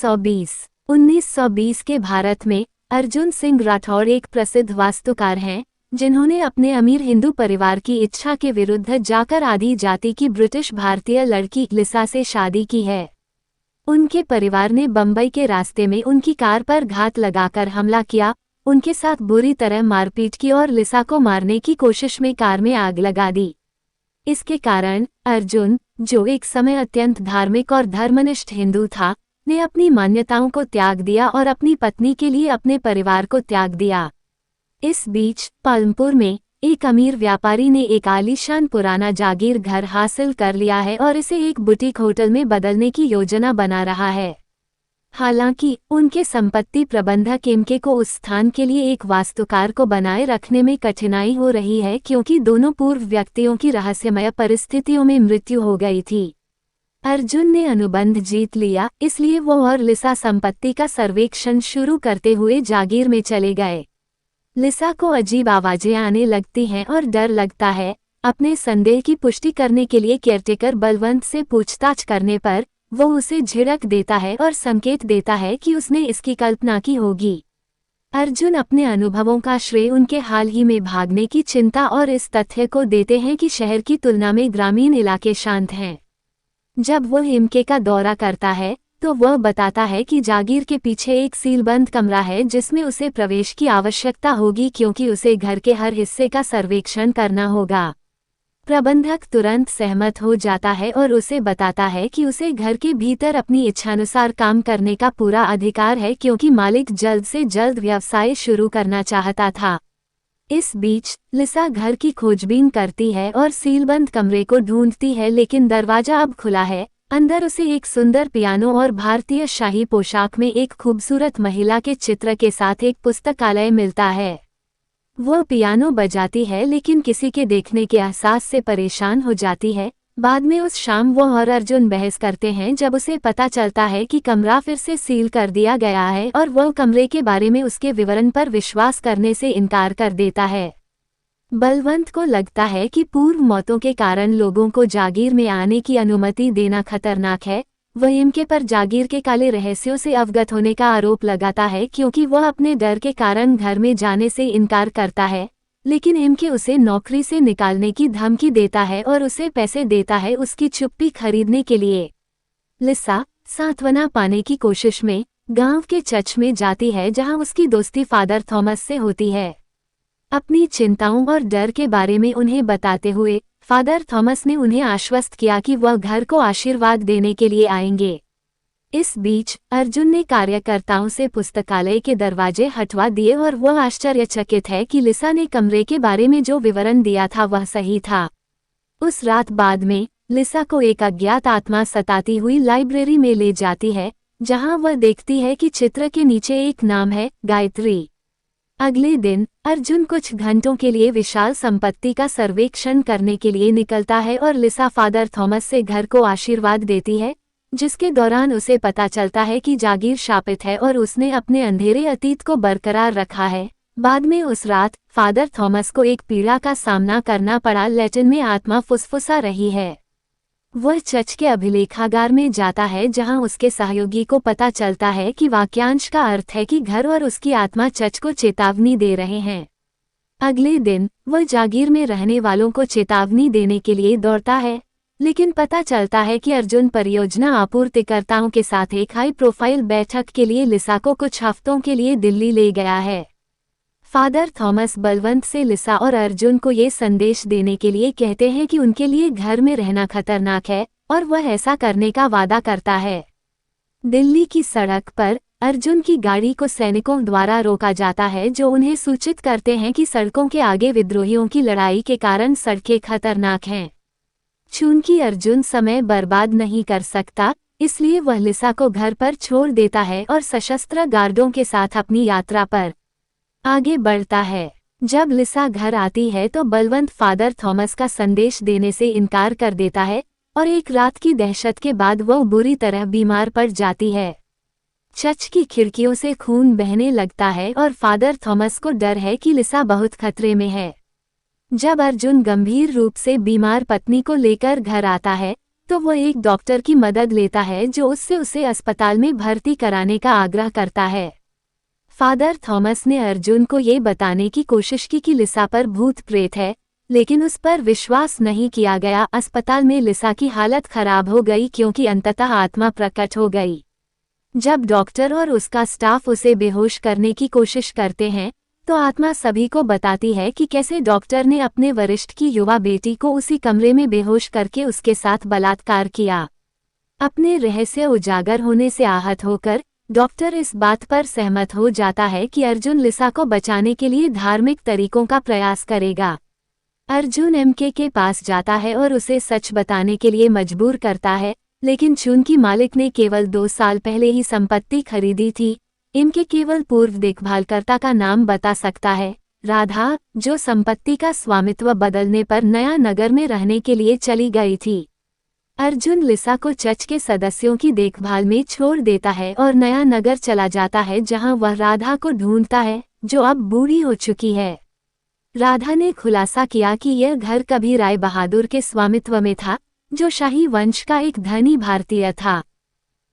1920 के भारत में अर्जुन सिंह राठौड़ एक प्रसिद्ध वास्तुकार हैं, जिन्होंने अपने अमीर हिंदू परिवार की इच्छा के विरुद्ध जाकर आदि जाति की ब्रिटिश भारतीय लड़की लिसा से शादी की है। उनके परिवार ने बम्बई के रास्ते में उनकी कार पर घात लगाकर हमला किया, उनके साथ बुरी तरह मारपीट की और लिसा को मारने की कोशिश में कार में आग लगा दी। इसके कारण अर्जुन, जो एक समय अत्यंत धार्मिक और धर्मनिष्ठ हिंदू था, ने अपनी मान्यताओं को त्याग दिया और अपनी पत्नी के लिए अपने परिवार को त्याग दिया। इस बीच पालमपुर में एक अमीर व्यापारी ने एक आलीशान पुराना जागीर घर हासिल कर लिया है और इसे एक बुटीक होटल में बदलने की योजना बना रहा है। हालांकि उनके संपत्ति प्रबंधक इमके को उस स्थान के लिए एक वास्तुकार को बनाए रखने में कठिनाई हो रही है, क्योंकि दोनों पूर्व व्यक्तियों की रहस्यमय परिस्थितियों में मृत्यु हो गई थी। अर्जुन ने अनुबंध जीत लिया, इसलिए वो और लिसा संपत्ति का सर्वेक्षण शुरू करते हुए जागीर में चले गए। लिसा को अजीब आवाजें आने लगती हैं और डर लगता है। अपने संदेह की पुष्टि करने के लिए केयरटेकर बलवंत से पूछताछ करने पर वो उसे झिड़क देता है और संकेत देता है कि उसने इसकी कल्पना की होगी। अर्जुन अपने अनुभवों का श्रेय उनके हाल ही में भागने की चिंता और इस तथ्य को देते हैं कि शहर की तुलना में ग्रामीण इलाके शांत हैं। जब वह इमके का दौरा करता है तो वह बताता है कि जागीर के पीछे एक सीलबंद कमरा है जिसमें उसे प्रवेश की आवश्यकता होगी, क्योंकि उसे घर के हर हिस्से का सर्वेक्षण करना होगा। प्रबंधक तुरंत सहमत हो जाता है और उसे बताता है कि उसे घर के भीतर अपनी इच्छानुसार काम करने का पूरा अधिकार है, क्योंकि मालिक जल्द से जल्द व्यवसाय शुरू करना चाहता था। इस बीच लिसा घर की खोजबीन करती है और सीलबंद कमरे को ढूंढती है, लेकिन दरवाजा अब खुला है। अंदर उसे एक सुंदर पियानो और भारतीय शाही पोशाक में एक खूबसूरत महिला के चित्र के साथ एक पुस्तकालय मिलता है। वह पियानो बजाती है, लेकिन किसी के देखने के एहसास से परेशान हो जाती है। बाद में उस शाम वो और अर्जुन बहस करते हैं जब उसे पता चलता है कि कमरा फिर से सील कर दिया गया है और वह कमरे के बारे में उसके विवरण पर विश्वास करने से इनकार कर देता है। बलवंत को लगता है कि पूर्व मौतों के कारण लोगों को जागीर में आने की अनुमति देना खतरनाक है। वह इमके पर जागीर के काले रहस्यों से अवगत होने का आरोप लगाता है, क्योंकि वह अपने डर के कारण घर में जाने से इनकार करता है, लेकिन इमके उसे नौकरी से निकालने की धमकी देता है और उसे पैसे देता है उसकी चुप्पी खरीदने के लिए। लिसा सांत्वना पाने की कोशिश में गांव के चर्च में जाती है, जहां उसकी दोस्ती फादर थॉमस से होती है। अपनी चिंताओं और डर के बारे में उन्हें बताते हुए फादर थॉमस ने उन्हें आश्वस्त किया कि वह घर को आशीर्वाद देने के लिए आएंगे। इस बीच अर्जुन ने कार्यकर्ताओं से पुस्तकालय के दरवाजे हटवा दिए और वह आश्चर्यचकित है कि लिसा ने कमरे के बारे में जो विवरण दिया था वह सही था। उस रात बाद में लिसा को एक अज्ञात आत्मा सताती हुई लाइब्रेरी में ले जाती है, जहां वह देखती है कि चित्र के नीचे एक नाम है, गायत्री। अगले दिन अर्जुन कुछ घंटों के लिए विशाल संपत्ति का सर्वेक्षण करने के लिए निकलता है और लिसा फादर थॉमस से घर को आशीर्वाद देती है, जिसके दौरान उसे पता चलता है कि जागीर शापित है और उसने अपने अंधेरे अतीत को बरकरार रखा है। बाद में उस रात फादर थॉमस को एक पीड़ा का सामना करना पड़ा। लैटिन में आत्मा फुसफुसा रही है। वह चर्च के अभिलेखागार में जाता है, जहां उसके सहयोगी को पता चलता है कि वाक्यांश का अर्थ है कि घर और उसकी आत्मा चर्च को चेतावनी दे रहे हैं। अगले दिन वह जागीर में रहने वालों को चेतावनी देने के लिए दौड़ता है, लेकिन पता चलता है कि अर्जुन परियोजना आपूर्तिकर्ताओं के साथ एक हाई प्रोफाइल बैठक के लिए लिसा को कुछ हफ्तों के लिए दिल्ली ले गया है। फादर थॉमस बलवंत से लिसा और अर्जुन को ये संदेश देने के लिए कहते हैं कि उनके लिए घर में रहना खतरनाक है और वह ऐसा करने का वादा करता है। दिल्ली की सड़क पर अर्जुन की गाड़ी को सैनिकों द्वारा रोका जाता है, जो उन्हें सूचित करते हैं कि सड़कों के आगे विद्रोहियों की लड़ाई के कारण सड़कें खतरनाक हैं। चूंकि अर्जुन समय बर्बाद नहीं कर सकता, इसलिए वह लिसा को घर पर छोड़ देता है और सशस्त्र गार्डों के साथ अपनी यात्रा पर आगे बढ़ता है। जब लिसा घर आती है तो बलवंत फादर थॉमस का संदेश देने से इनकार कर देता है और एक रात की दहशत के बाद वह बुरी तरह बीमार पड़ जाती है। चर्च की खिड़कियों से खून बहने लगता है और फादर थॉमस को डर है कि लिसा बहुत खतरे में है। जब अर्जुन गंभीर रूप से बीमार पत्नी को लेकर घर आता है तो वो एक डॉक्टर की मदद लेता है जो उससे उसे अस्पताल में भर्ती कराने का आग्रह करता है। फादर थॉमस ने अर्जुन को ये बताने की कोशिश की कि लिसा पर भूत प्रेत है, लेकिन उस पर विश्वास नहीं किया गया। अस्पताल में लिसा की हालत खराब हो गई क्योंकि अंततः आत्मा प्रकट हो गई। जब डॉक्टर और उसका स्टाफ उसे बेहोश करने की कोशिश करते हैं, तो आत्मा सभी को बताती है कि कैसे डॉक्टर ने अपने वरिष्ठ की युवा बेटी को उसी कमरे में बेहोश करके उसके साथ बलात्कार किया। अपने रहस्य उजागर होने से आहत होकर डॉक्टर इस बात पर सहमत हो जाता है कि अर्जुन लिसा को बचाने के लिए धार्मिक तरीकों का प्रयास करेगा। अर्जुन एमके के पास जाता है और उसे सच बताने के लिए मजबूर करता है, लेकिन चूंकि मालिक ने केवल 2 साल पहले ही संपत्ति खरीदी थी, एमके केवल पूर्व देखभालकर्ता का नाम बता सकता है, राधा, जो संपत्ति का स्वामित्व बदलने पर नया नगर में रहने के लिए चली गई थी। अर्जुन लिसा को चर्च के सदस्यों की देखभाल में छोड़ देता है और नया नगर चला जाता है जहां वह राधा को ढूंढता है, जो अब बूढ़ी हो चुकी है। राधा ने खुलासा किया कि यह घर कभी राय बहादुर के स्वामित्व में था, जो शाही वंश का एक धनी भारतीय था।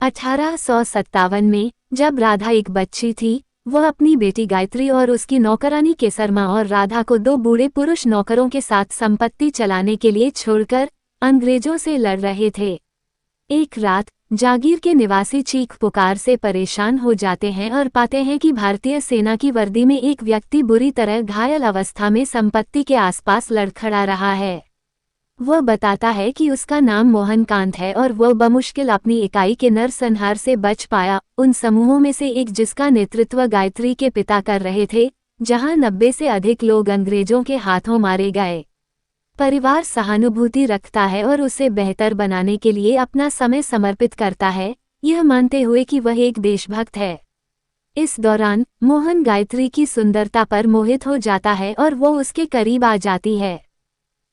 1857 में जब राधा एक बच्ची थी, वह अपनी बेटी गायत्री और उसकी नौकरानी केसरमा और राधा को 2 बूढ़े पुरुष नौकरों के साथ संपत्ति चलाने के लिए छोड़कर अंग्रेजों से लड़ रहे थे। एक रात जागीर के निवासी चीख पुकार से परेशान हो जाते हैं और पाते हैं कि भारतीय सेना की वर्दी में एक व्यक्ति बुरी तरह घायल अवस्था में संपत्ति के आसपास लड़खड़ा रहा है। वह बताता है कि उसका नाम मोहनकांत है और वह बमुश्किल अपनी इकाई के नरसंहार से बच पाया, उन समूहों में से एक जिसका नेतृत्व गायत्री के पिता कर रहे थे, जहां 90 से अधिक लोग अंग्रेजों के हाथों मारे गए। परिवार सहानुभूति रखता है और उसे बेहतर बनाने के लिए अपना समय समर्पित करता है, यह मानते हुए कि वह एक देशभक्त है। इस दौरान मोहन गायत्री की सुंदरता पर मोहित हो जाता है और वो उसके करीब आ जाती है।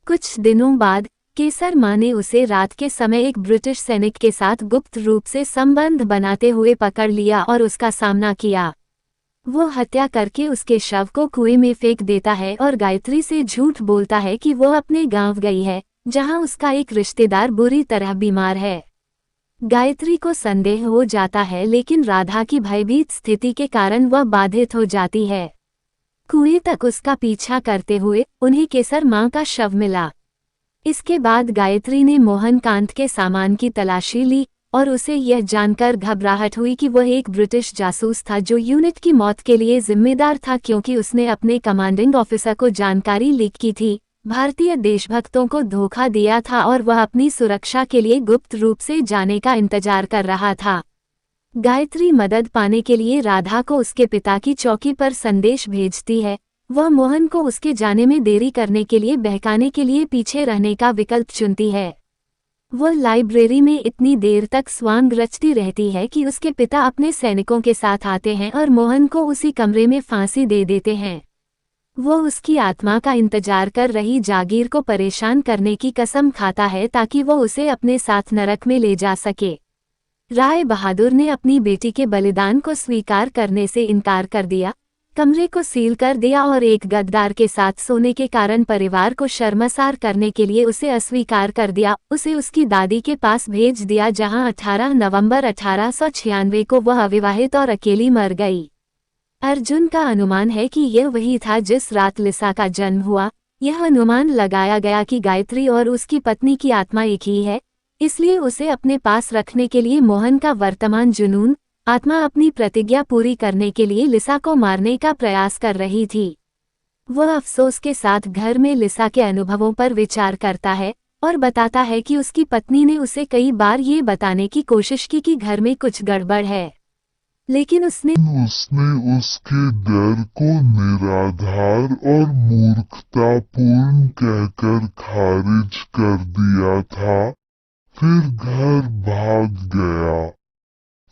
कुछ दिनों बाद केसर माँ ने उसे रात के समय एक ब्रिटिश सैनिक के साथ गुप्त रूप से संबंध बनाते हुए पकड़ लिया और उसका सामना किया। वो हत्या करके उसके शव को कुएं में फेंक देता है और गायत्री से झूठ बोलता है कि वो अपने गांव गई है, जहां उसका एक रिश्तेदार बुरी तरह बीमार है। गायत्री को संदेह हो जाता है, लेकिन राधा की भयभीत स्थिति के कारण वह बाधित हो जाती है। कुएं तक उसका पीछा करते हुए उन्हें केसर माँ का शव मिला। इसके बाद गायत्री ने मोहनकांत के सामान की तलाशी ली और उसे यह जानकर घबराहट हुई कि वह एक ब्रिटिश जासूस था जो यूनिट की मौत के लिए जिम्मेदार था, क्योंकि उसने अपने कमांडिंग ऑफिसर को जानकारी लीक की थी, भारतीय देशभक्तों को धोखा दिया था और वह अपनी सुरक्षा के लिए गुप्त रूप से जाने का इंतजार कर रहा था। गायत्री मदद पाने के लिए राधा को उसके पिता की चौकी पर संदेश भेजती है। वह मोहन को उसके जाने में देरी करने के लिए बहकाने के लिए पीछे रहने का विकल्प चुनती है। वह लाइब्रेरी में इतनी देर तक स्वांग रचती रहती है कि उसके पिता अपने सैनिकों के साथ आते हैं और मोहन को उसी कमरे में फांसी दे देते हैं। वो उसकी आत्मा का इंतजार कर रही जागीर को परेशान करने की कसम खाता है ताकि वो उसे अपने साथ नरक में ले जा सके। राय बहादुर ने अपनी बेटी के बलिदान को स्वीकार करने से इनकार कर दिया, कमरे को सील कर दिया और एक गद्दार के साथ सोने के कारण परिवार को शर्मसार करने के लिए उसे अस्वीकार कर दिया। उसे उसकी दादी के पास भेज दिया, जहां 18 नवंबर 1896 को वह अविवाहित और अकेली मर गई। अर्जुन का अनुमान है कि यह वही था जिस रात लिसा का जन्म हुआ। यह अनुमान लगाया गया कि गायत्री और उसकी पत्नी की आत्मा एक ही है, इसलिए उसे अपने पास रखने के लिए मोहन का वर्तमान जुनून आत्मा अपनी प्रतिज्ञा पूरी करने के लिए लिसा को मारने का प्रयास कर रही थी। वह अफसोस के साथ घर में लिसा के अनुभवों पर विचार करता है और बताता है कि उसकी पत्नी ने उसे कई बार ये बताने की कोशिश की कि घर में कुछ गड़बड़ है, लेकिन उसने उसके डर को निराधार और मूर्खतापूर्ण कहकर खारिज कर दिया था, फिर घर भाग गया।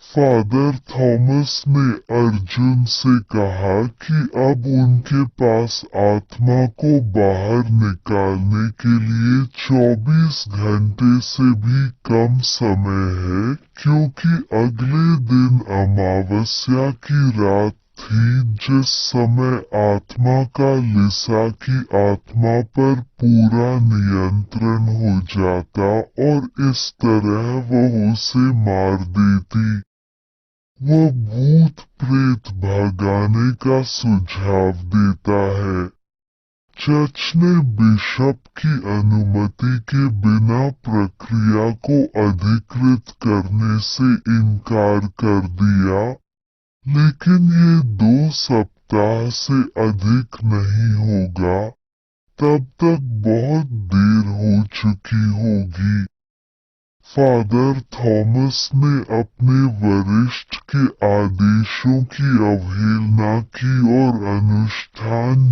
फादर थॉमस ने अर्जुन से कहा कि अब उनके पास आत्मा को बाहर निकालने के लिए 24 घंटे से भी कम समय है, क्योंकि अगले दिन अमावस्या की रात थी जिस समय आत्मा का लिसा की आत्मा पर पूरा नियंत्रण हो जाता और इस तरह वह उसे मार देती। वह भूत प्रेत भगाने का सुझाव देता है। चर्च ने बिशप की अनुमति के बिना प्रक्रिया को अधिकृत करने से इनकार कर दिया, लेकिन ये 2 सप्ताह से अधिक नहीं होगा, तब तक बहुत देर हो चुकी होगी। फादर थॉमस ने अपने वरिष्ठ के आदेशों की अवहेलना की और अनुष्ठान